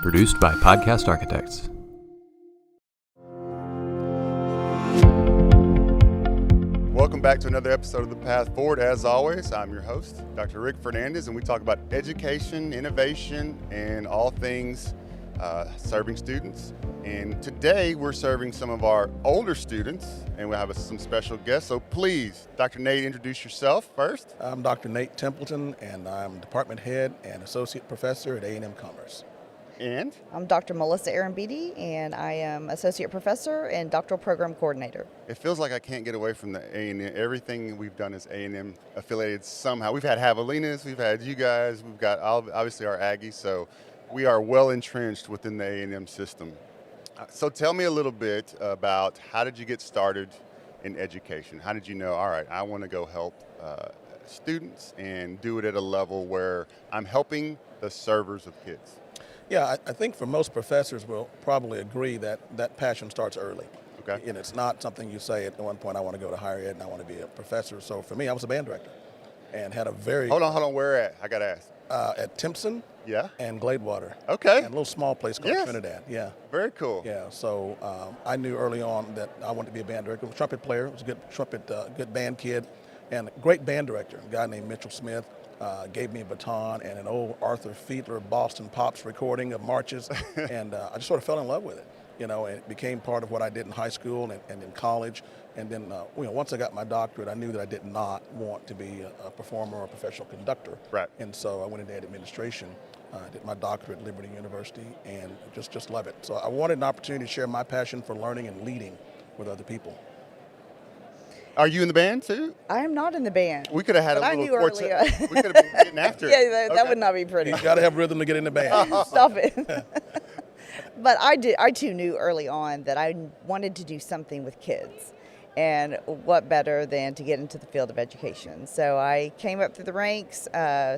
Produced by Podcast Architects. Welcome back to another episode of The Path Forward. As always, I'm your host, Dr. Rick Fernandez, and we talk about education, innovation, and all things serving students. And today we're serving some of our older students, and we have some special guests. So please, Dr. Nate, introduce yourself first. I'm Dr. Nate Templeton, and I'm department head and associate professor at A&M Commerce. And I'm Dr. Melissa Arambeedi, and I am associate professor and doctoral program coordinator. it feels like I can't get away from the A&M. Everything we've done is A&M affiliated somehow. We've had Javelinas, we've had you guys, we've got obviously our Aggies, so we are well entrenched within the A&M system. So tell me a little bit about how did you get started in education? How did you know, all right, I want to go help students and do it at a level where I'm helping the servers of kids? Yeah, I think for most professors will probably agree that that passion starts early. Okay. And it's not something you say at one point, I want to go to higher ed and I want to be a professor. So for me, I was a band director and had a very... Hold on, where at? I got to ask. At Timpson Yeah? and Gladewater. Okay. And a little small place called Yes. Trinidad. Yeah. Very cool. Yeah, so I knew early on that I wanted to be a band director. I was a trumpet player, was a good trumpet, good band kid, and a great band director. A guy named Mitchell Smith gave me a baton and an old Arthur Fiedler Boston Pops recording of marches, and I just sort of fell in love with it. You know, and it became part of what I did in high school and in college. And then, once I got my doctorate, I knew that I did not want to be a performer or a professional conductor. Right. And so I went into ed administration. Did my doctorate at Liberty University and just love it. So I wanted an opportunity to share my passion for learning and leading with other people. Are you in the band too? I am not in the band. We could have had But a I little knew quartet. earlier. We could have been getting after it. Yeah, that Okay. would not be pretty. You got to have rhythm to get in the band. Stop it. But I too knew early on that I wanted to do something with kids. And what better than to get into the field of education? So I came up through the ranks,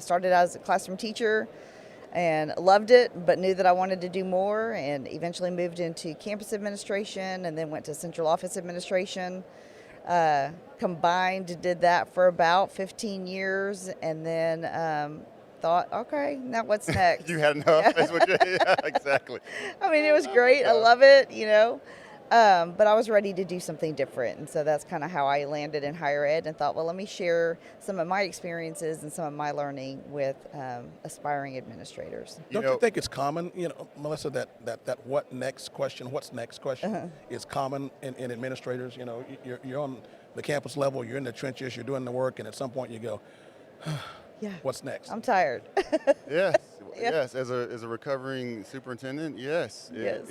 started as a classroom teacher, and loved it, but knew that I wanted to do more, and eventually moved into campus administration and then went to central office administration. Combined, did that for about 15 years, and then thought, okay, now what's next? You had enough. That's what yeah, exactly. I mean, it was great. I love it, but I was ready to do something different. And so that's kind of how I landed in higher ed and thought, well, let me share some of my experiences and some of my learning with aspiring administrators. Don't you think it's common, Melissa, that what's next question is common in administrators? You know, you're on the campus level, you're in the trenches, you're doing the work, and at some point you go, Yeah. what's next? I'm tired. Yes, Yeah. yes. As a recovering superintendent, yes, Yes.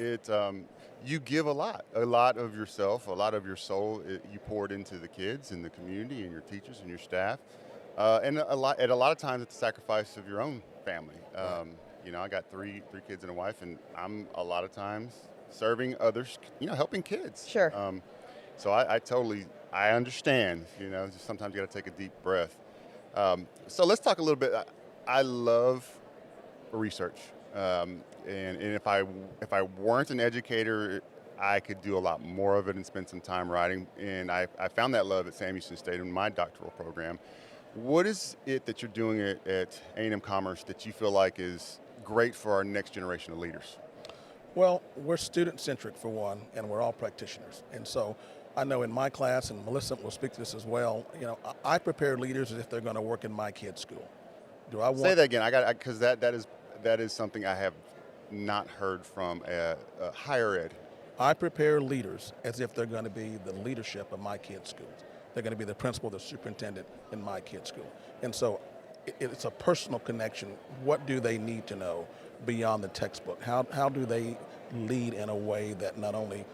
You give a lot of yourself, a lot of your soul. You pour it into the kids and the community and your teachers and your staff, and a lot of times it's the sacrifice of your own family. I got three kids and a wife, and I'm a lot of times serving others, helping kids. Sure. So I understand. Just sometimes you got to take a deep breath. So let's talk a little bit. I love research, and if I weren't an educator, I could do a lot more of it and spend some time writing. And I found that love at Sam Houston State in my doctoral program. What is it that you're doing at A&M Commerce that you feel like is great for our next generation of leaders? Well, we're student-centric for one, and we're all practitioners. And so I know in my class, and Melissa will speak to this as well, I prepare leaders as if they're going to work in my kid's school. Do I want... Say that again, because that is something I have not heard from a higher ed. I prepare leaders as if they're going to be the leadership of my kid's schools. They're going to be the principal, the superintendent in my kid's school. And so it's a personal connection. What do they need to know beyond the textbook? How do they lead in a way that not only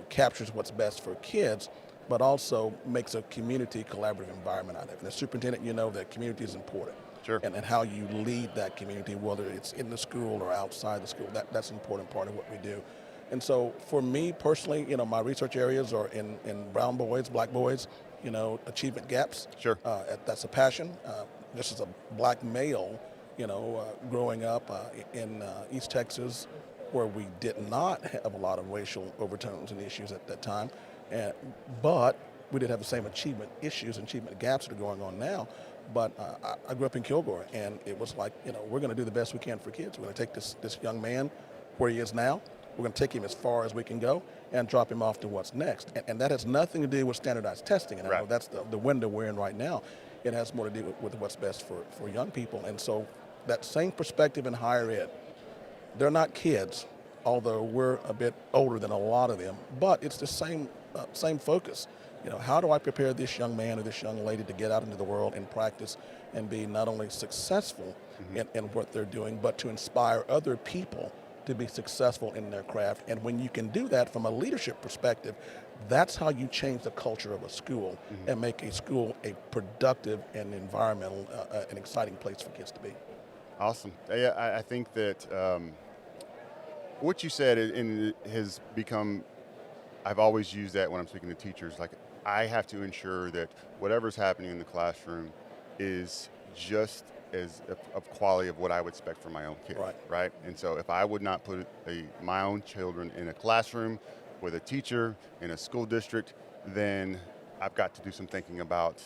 captures what's best for kids, but also makes a community collaborative environment out of it? And as superintendent, that community is important. Sure. And how you lead that community, whether it's in the school or outside the school, that's an important part of what we do. And so for me personally, my research areas are in brown boys, black boys, achievement gaps. Sure. That's a passion. Just as a black male, growing up in East Texas, where we did not have a lot of racial overtones and issues at that time, but we did have the same achievement issues and achievement gaps that are going on now. But I grew up in Kilgore, and it was like, we're going to do the best we can for kids. We're going to take this young man where he is now. We're going to take him as far as we can go and drop him off to what's next. And that has nothing to do with standardized testing. And I know that's the window we're in right now. It has more to do with what's best for young people. And so that same perspective in higher ed, they're not kids, although we're a bit older than a lot of them, but it's the same focus. How do I prepare this young man or this young lady to get out into the world and practice and be not only successful in what they're doing, but to inspire other people to be successful in their craft. And when you can do that from a leadership perspective, that's how you change the culture of a school and make a school a productive and environmental, an exciting place for kids to be. Awesome. Yeah, I think that what you said has become, I've always used that when I'm speaking to teachers, like I have to ensure that whatever's happening in the classroom is just as of quality of what I would expect for my own kid, right? And so if I would not put my own children in a classroom with a teacher in a school district, then I've got to do some thinking about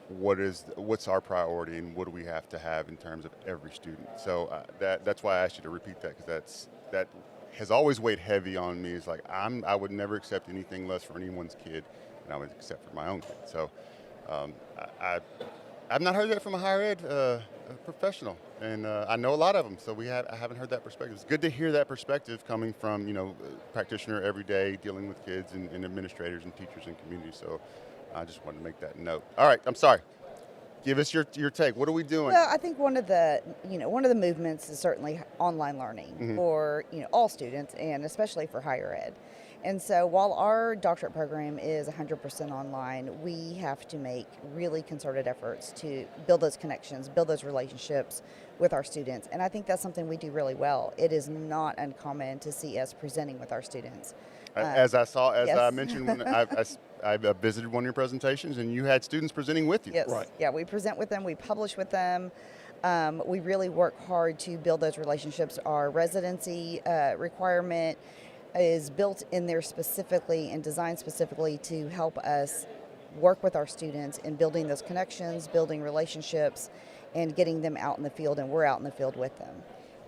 what's our priority and what do we have to have in terms of every student. So that's why I asked you to repeat that, because that has always weighed heavy on me. It's like I would never accept anything less for anyone's kid than I would accept for my own kid. So I've not heard that from a higher ed professional, and I know a lot of them. So I haven't heard that perspective. It's good to hear that perspective coming from a practitioner every day dealing with kids and administrators and teachers and community. So I just wanted to make that note. All right, I'm sorry. Give us your take. What are we doing? Well, I think one of the movements is certainly online learning for all students, and especially for higher ed. And so while our doctorate program is 100% online, we have to make really concerted efforts to build those connections, build those relationships with our students. And I think that's something we do really well. It is not uncommon to see us presenting with our students. As I mentioned, when I visited one of your presentations, and you had students presenting with you. Yes. Right. Yeah, we present with them, we publish with them. We really work hard to build those relationships. Our residency requirement is built in there specifically and designed specifically to help us work with our students in building those connections, building relationships, and getting them out in the field, and we're out in the field with them.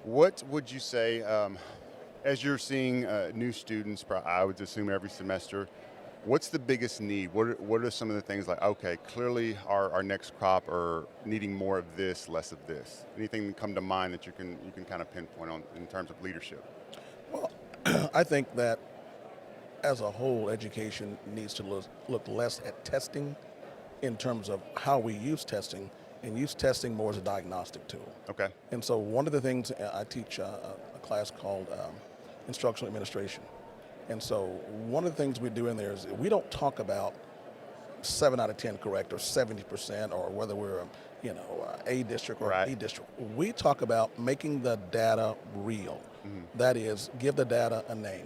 What would you say, as you're seeing new students, I would assume every semester, what's the biggest need? What are some of the things like, okay, clearly our next crop are needing more of this, less of this? Anything come to mind that you can kind of pinpoint on in terms of leadership? Well, I think that as a whole, education needs to look less at testing in terms of how we use testing, and use testing more as a diagnostic tool. Okay. And so one of the things I teach a class called instructional administration. And so one of the things we do in there is we don't talk about 7 out of 10 correct or 70% or whether we're A district or E district. We talk about making the data real. That is, give the data a name.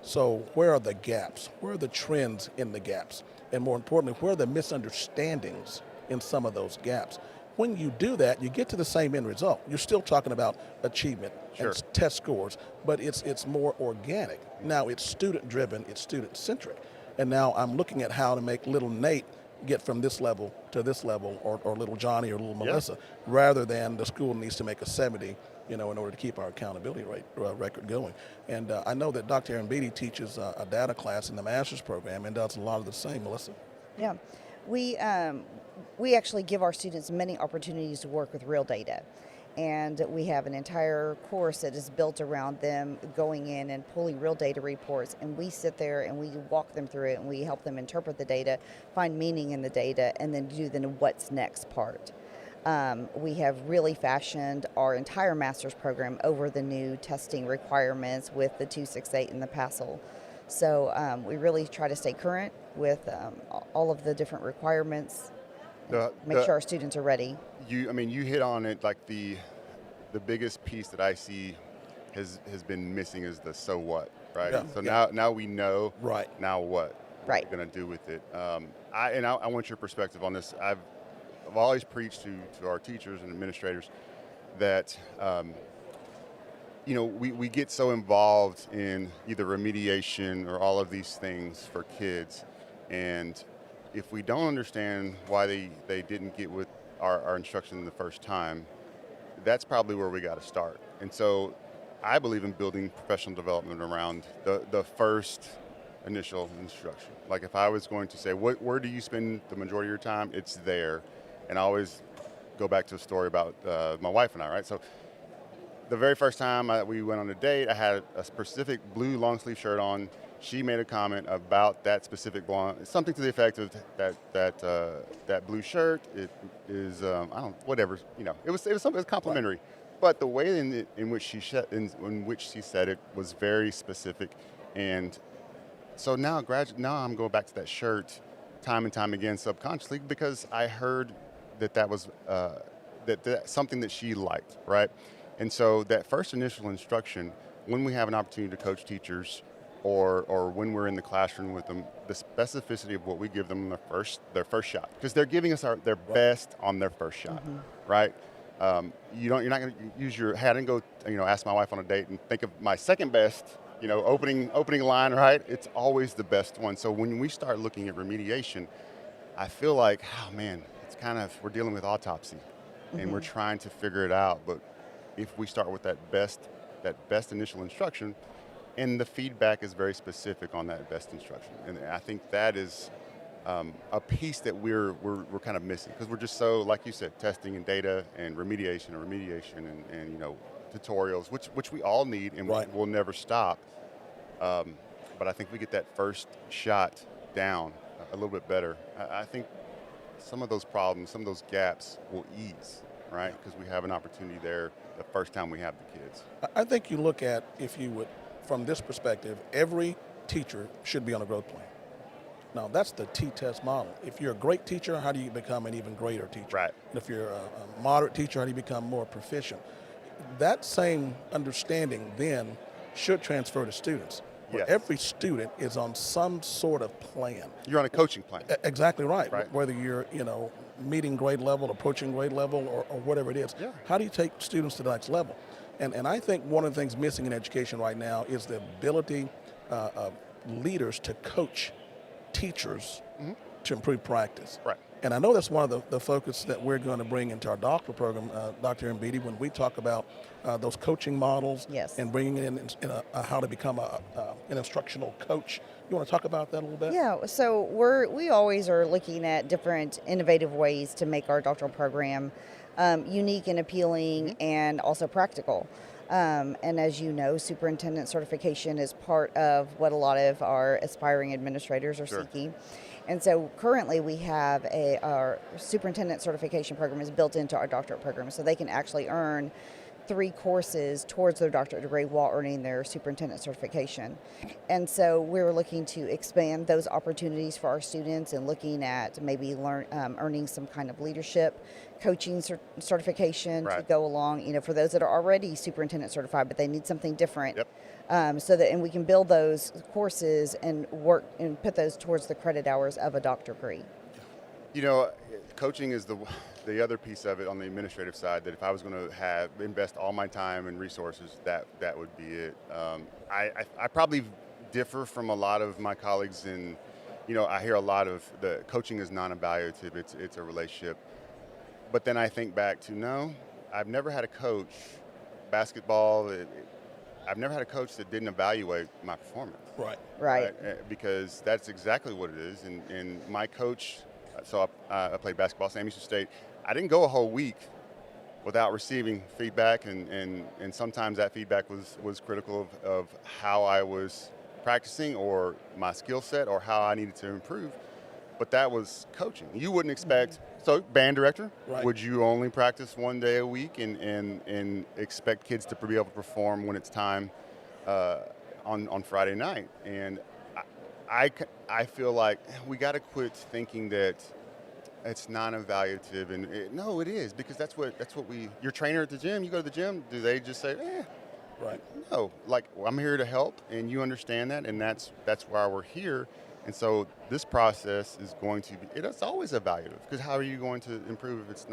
So where are the gaps? Where are the trends in the gaps? And more importantly, where are the misunderstandings in some of those gaps? When you do that, you get to the same end result. You're still talking about achievement and test scores, but it's more organic. Now it's student-driven, it's student-centric. And now I'm looking at how to make little Nate get from this level to this level, or little Johnny or little Melissa, rather than the school needs to make a 70, in order to keep our accountability record going. And I know that Dr. Aaron Beatty teaches a data class in the master's program and does a lot of the same, Melissa. Yeah, we actually give our students many opportunities to work with real data. And we have an entire course that is built around them going in and pulling real data reports, and we sit there and we walk them through it, and we help them interpret the data, find meaning in the data, and then do the what's next part. We have really fashioned our entire master's program over the new testing requirements with the 268 and the PASL. So we really try to stay current with all of the different requirements, make sure our students are ready. You hit on it, like the biggest piece that I see has been missing is the so what, right? Yeah. So now we know. Right. Now what? Right. What we're going to do with it. I want your perspective on this. I've always preached to our teachers and administrators that we get so involved in either remediation or all of these things for kids, and if we don't understand why they didn't get with our instruction the first time, that's probably where we got to start. And so I believe in building professional development around the first initial instruction. Like if I was going to say, where do you spend the majority of your time? It's there. And I always go back to a story about my wife and I, right? So the very first time we went on a date, I had a specific blue long sleeve shirt on. She made a comment about that specific blonde, something to the effect of that blue shirt. It is I don't whatever, you know. It was something, it was complimentary, but the way in which she said it was very specific, and so now I'm going back to that shirt time and time again subconsciously because I heard that was that something that she liked, right? And so that first initial instruction, when we have an opportunity to coach teachers, or when we're in the classroom with them, the specificity of what we give them their first shot, because they're giving us their best on their first shot, right? You're not going to use your head and go, ask my wife on a date and think of my second best, opening line, right? It's always the best one. So when we start looking at remediation, I feel like, oh man, it's kind of, we're dealing with autopsy, and we're trying to figure it out. But if we start with that best initial instruction, and the feedback is very specific on that best instruction, and I think that is a piece that we're kind of missing, because we're just so, like you said, testing and data and remediation and tutorials, which we all need and will never stop. But I think we get that first shot down a little bit better. I think some of those problems, some of those gaps will ease, right? Because we have an opportunity there the first time we have the kids. I think you look at, if you would, from this perspective, every teacher should be on a growth plan. Now, that's the T-test model. If you're a great teacher, how do you become an even greater teacher? Right. And if you're a moderate teacher, how do you become more proficient? That same understanding then should transfer to students. Where Yes. every student is on some sort of plan. You're on a coaching plan. Exactly right. Right. Whether you're, meeting grade level, approaching grade level, or whatever it is. Yeah. How do you take students to the next level? And I think one of the things missing in education right now is the ability of leaders to coach teachers to improve practice. Right. And I know that's one of the focus that we're going to bring into our doctoral program, Dr. Mbidi, when we talk about those coaching models Yes. and bringing in how to become an instructional coach. You want to talk about that a little bit? Yeah, so we always are looking at different innovative ways to make our doctoral program unique and appealing and also practical. And as you know, superintendent certification is part of what a lot of our aspiring administrators are Sure. seeking. And so currently we have our superintendent certification program is built into our doctorate program, so they can actually earn 3 courses towards their doctorate degree while earning their superintendent certification. And so we're looking to expand those opportunities for our students and looking at maybe earning some kind of leadership coaching certification to Right. go along, for those that are already superintendent certified, but they need something different. Yep. And we can build those courses and work and put those towards the credit hours of a doctorate degree. Coaching is the other piece of it on the administrative side, that if I was going to invest all my time and resources, that would be it. I probably differ from a lot of my colleagues in, I hear a lot of the coaching is non-evaluative, it's a relationship. But then I think back to, no, I've never had a coach, basketball, I've never had a coach that didn't evaluate my performance. Right. Because that's exactly what it is. And my coach, so I played basketball at Sam Houston State. I didn't go a whole week without receiving feedback, and sometimes that feedback was critical of how I was practicing or my skill set or how I needed to improve. But that was coaching. You wouldn't expect, so band director, Right. would you only practice one day a week and expect kids to be able to perform when it's time on Friday night? And I feel like we got to quit thinking that it's non-evaluative, and no, it is, because that's what your trainer at the gym. You go to the gym, do they just say, Right. no? Like, I'm here to help, and you understand that, and that's why we're here. And so this process is going to be, it's always evaluative, because how are you going to improve if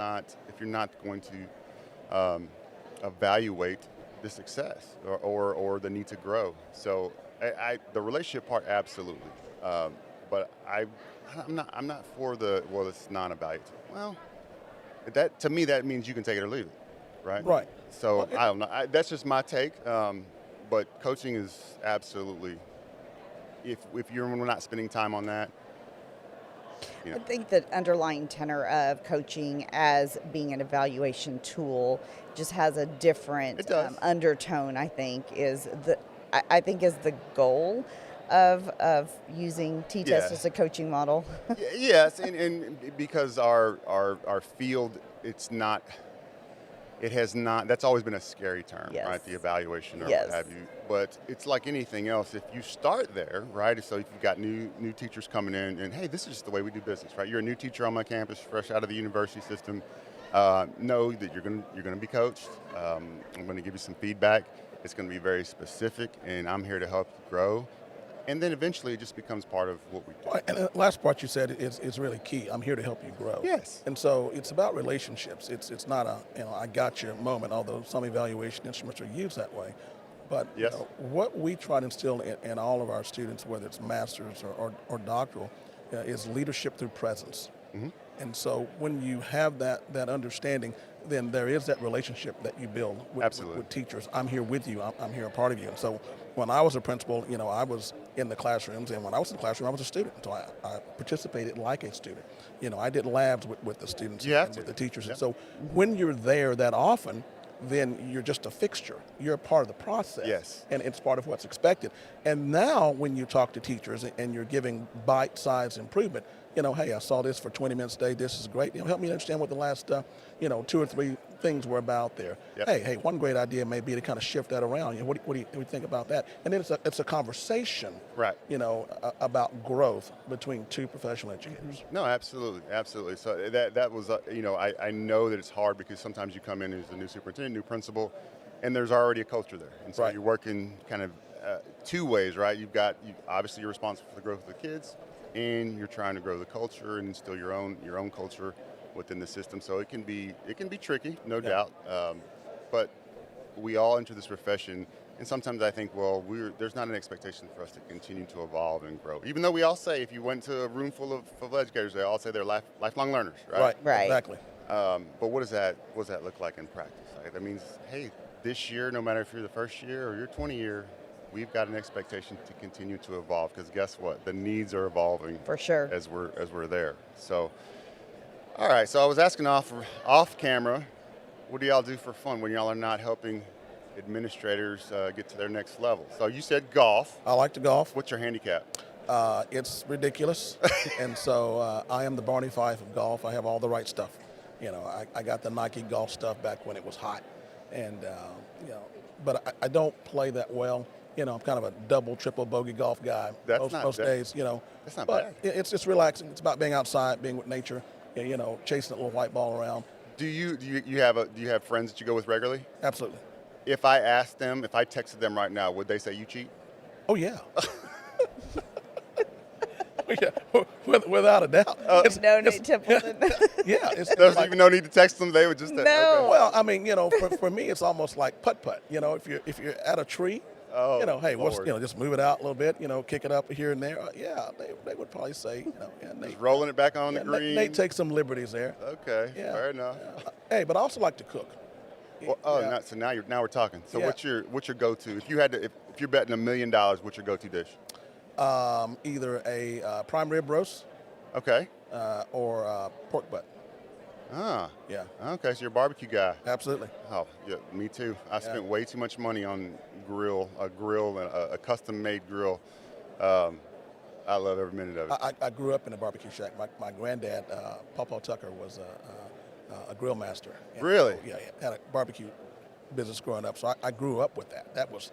you're not going to evaluate the success or the need to grow? So the relationship part, absolutely. But I'm not for the, well, it's non-evaluative. Well, that to me, that means you can take it or leave it, right? Right. So I don't know. That's just my take. But coaching is absolutely, if you're not spending time on that, you I know. think the underlying tenor of coaching as being an evaluation tool just has a different It does. undertone. I think is the goal of using T-test Yeah. as a coaching model. Yes, and because our field, it has not, that's always been a scary term, Yes. right? The evaluation or Yes. what have you. But it's like anything else. If you start there, right? So if you've got new teachers coming in and, hey, this is just the way we do business, right? You're a new teacher on my campus, fresh out of the university system. Know that you're gonna be coached. I'm gonna give you some feedback. It's gonna be very specific, and I'm here to help you grow. And then eventually it just becomes part of what we do. And the last part you said is really key. I'm here to help you grow. Yes. And so it's about relationships. It's not a I got your moment, although some evaluation instruments are used that way. But Yes. what we try to instill in all of our students, whether it's masters or doctoral, is leadership through presence. Mm-hmm. And so when you have that understanding, then there is that relationship that you build Absolutely. with teachers. I'm here with you. I'm here a part of you. And so when I was a principal, I was in the classrooms, and when I was in the classroom, I was a student. So I participated like a student. I did labs with the students You have and to. with the teachers. Yep. And so when you're there that often, then you're just a fixture. You're a part of the process. Yes. And it's part of what's expected. And now when you talk to teachers and you're giving bite-sized improvement, hey, I saw this for 20 minutes a day. This is great. Help me understand what the last, 2 or 3 things were about there. Yep. Hey, one great idea may be to kind of shift that around. What do you think about that? And then it's a conversation, Right. about growth between two professional educators. No, absolutely, absolutely. So that was, I know that it's hard because sometimes you come in as a new superintendent, new principal, and there's already a culture there, and so Right. you're working kind of two ways, right? Obviously you're responsible for the growth of the kids, and you're trying to grow the culture and instill your own culture within the system. So it can be tricky, no doubt. But we all enter this profession, and sometimes I think, well, there's not an expectation for us to continue to evolve and grow. Even though we all say, if you went to a room full of educators, they all say they're lifelong learners, right? Right. Exactly. But what does that look like in practice? Like, that means, hey, this year, no matter if you're the first year or you're 20 year, we've got an expectation to continue to evolve, because guess what? The needs are evolving For sure. as we're there. So, all right. So I was asking off camera, what do y'all do for fun when y'all are not helping administrators get to their next level? So you said golf. I like to golf. What's your handicap? It's ridiculous. And so I am the Barney Fife of golf. I have all the right stuff. I got the Nike golf stuff back when it was hot. And, but I don't play that well. I'm kind of a double, triple bogey golf guy That's most not days, That's not But bad. it's just relaxing. It's about being outside, being with nature, chasing that little white ball around. Do you have friends that you go with regularly? Absolutely. If I texted them right now, would they say you cheat? Oh, yeah. Yeah, without a doubt. No, Nate Templeton. Yeah. There's like- even no need to text them. They would just No. Okay. Well, I mean, for me, it's almost like putt-putt. If you're at a tree, Oh, hey, Lord. just move it out a little bit, kick it up here and there. Yeah, they would probably say, yeah, Nate. Just rolling it back on the Yeah, green. Nate takes some liberties there. Okay, Yeah. fair enough. Hey, but I also like to cook. Well, Yeah. so now we're talking. So Yeah. what's your go-to? If you're betting $1 million, what's your go-to dish? Either a prime rib roast Okay. or pork butt. Ah. Yeah, Okay, so you're a barbecue guy. absolutely. Oh, yeah, me too. I spent way too much money on a custom-made grill. I love every minute of it. I grew up in a barbecue shack. My granddad, Papa Tucker, was a grill master. And Really? so, yeah, he had a barbecue business growing up. So I grew up with that. That was,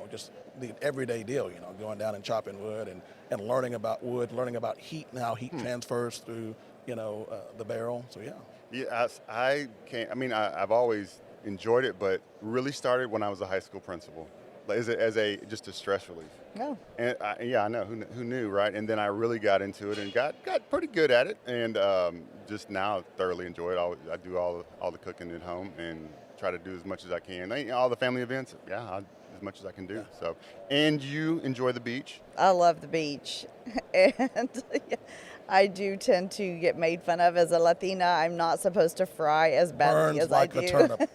just the everyday deal, going down and chopping wood and learning about wood, learning about heat and how heat transfers through, the barrel. So, yeah. Yeah, I can't. I mean, I've always enjoyed it, but really started when I was a high school principal, like, as just a stress relief. No. And I know who knew, right? And then I really got into it and got pretty good at it, and just now thoroughly enjoy it. I do all the cooking at home and try to do as much as I can. All the family events, as much as I can do. So, and you enjoy the beach? I love the beach. And I do tend to get made fun of as a Latina. I'm not supposed to fry as badly Burns as like I a do. turnip.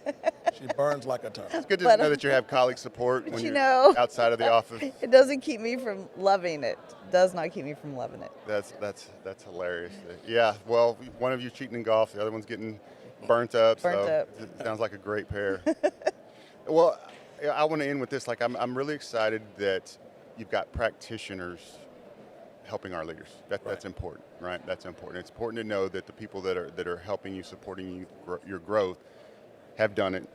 She burns like a turnip. It's good to But- know that you have colleague support when you you're know. outside of the office. It doesn't keep me from loving it. Does not keep me from loving it. That's hilarious. Yeah, well, one of you cheating in golf, the other one's getting burnt up. Burnt so up. It sounds like a great pair. Well, I want to end with this. Like, I'm really excited that you've got practitioners helping our leaders. That's important, right? That's important. It's important to know that the people that are helping you, supporting you, your growth, have done it,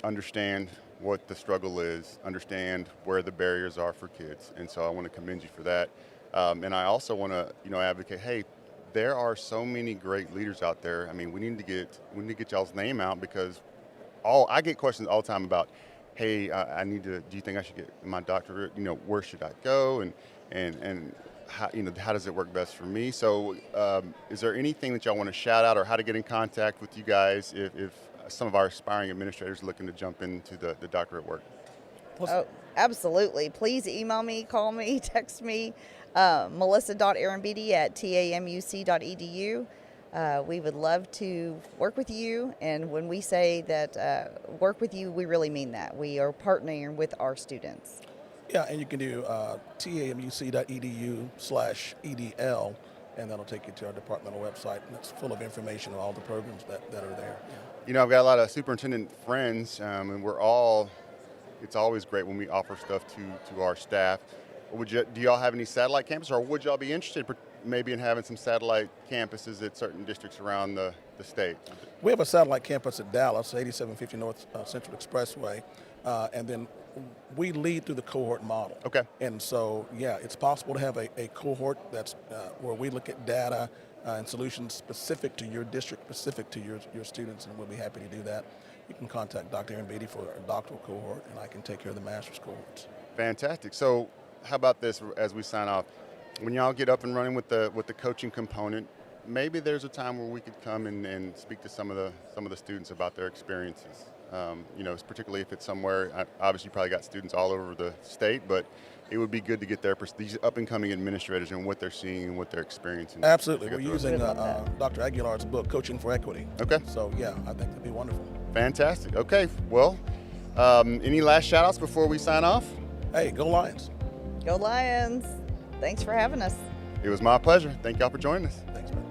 understand what the struggle is, understand where the barriers are for kids, and so I want to commend you for that. And I also want to, advocate. Hey, there are so many great leaders out there. I mean, we need to get y'all's name out, because I get questions all the time about, hey, I need to. Do you think I should get my doctorate? Where should I go? And how does it work best for me? So, is there anything that y'all want to shout out, or how to get in contact with you guys if some of our aspiring administrators are looking to jump into the doctorate work? Oh, absolutely. Please email me, call me, text me, melissa.arambeatty@tamuc.edu. We would love to work with you, and when we say that work with you, we really mean that. We are partnering with our students. Yeah, and you can do tamuc.edu/EDL, and that'll take you to our departmental website, and it's full of information on all the programs that are there. Yeah. I've got a lot of superintendent friends, and it's always great when we offer stuff to our staff. Do y'all have any satellite campuses, or would y'all be interested maybe in having some satellite campuses at certain districts around the state? We have a satellite campus at Dallas, 8750 North Central Expressway, and then we lead through the cohort model. Okay. And so, yeah, it's possible to have a cohort that's where we look at data and solutions specific to your district, specific to your students, and we'll be happy to do that. You can contact Dr. Aaron Beatty for a doctoral cohort, and I can take care of the master's cohorts. Fantastic. So how about this as we sign off? When y'all get up and running with the coaching component, maybe there's a time where we could come and speak to some of the students about their experiences. Particularly if it's somewhere, obviously you probably got students all over the state, but it would be good to get these up-and-coming administrators and what they're seeing and what they're experiencing. Absolutely. We're using We'd love that. Dr. Aguilar's book, Coaching for Equity. Okay. So, yeah, I think that'd be wonderful. Fantastic. Okay, well, any last shout-outs before we sign off? Hey, go Lions. Go Lions. Thanks for having us. It was my pleasure. Thank y'all for joining us. Thanks, man.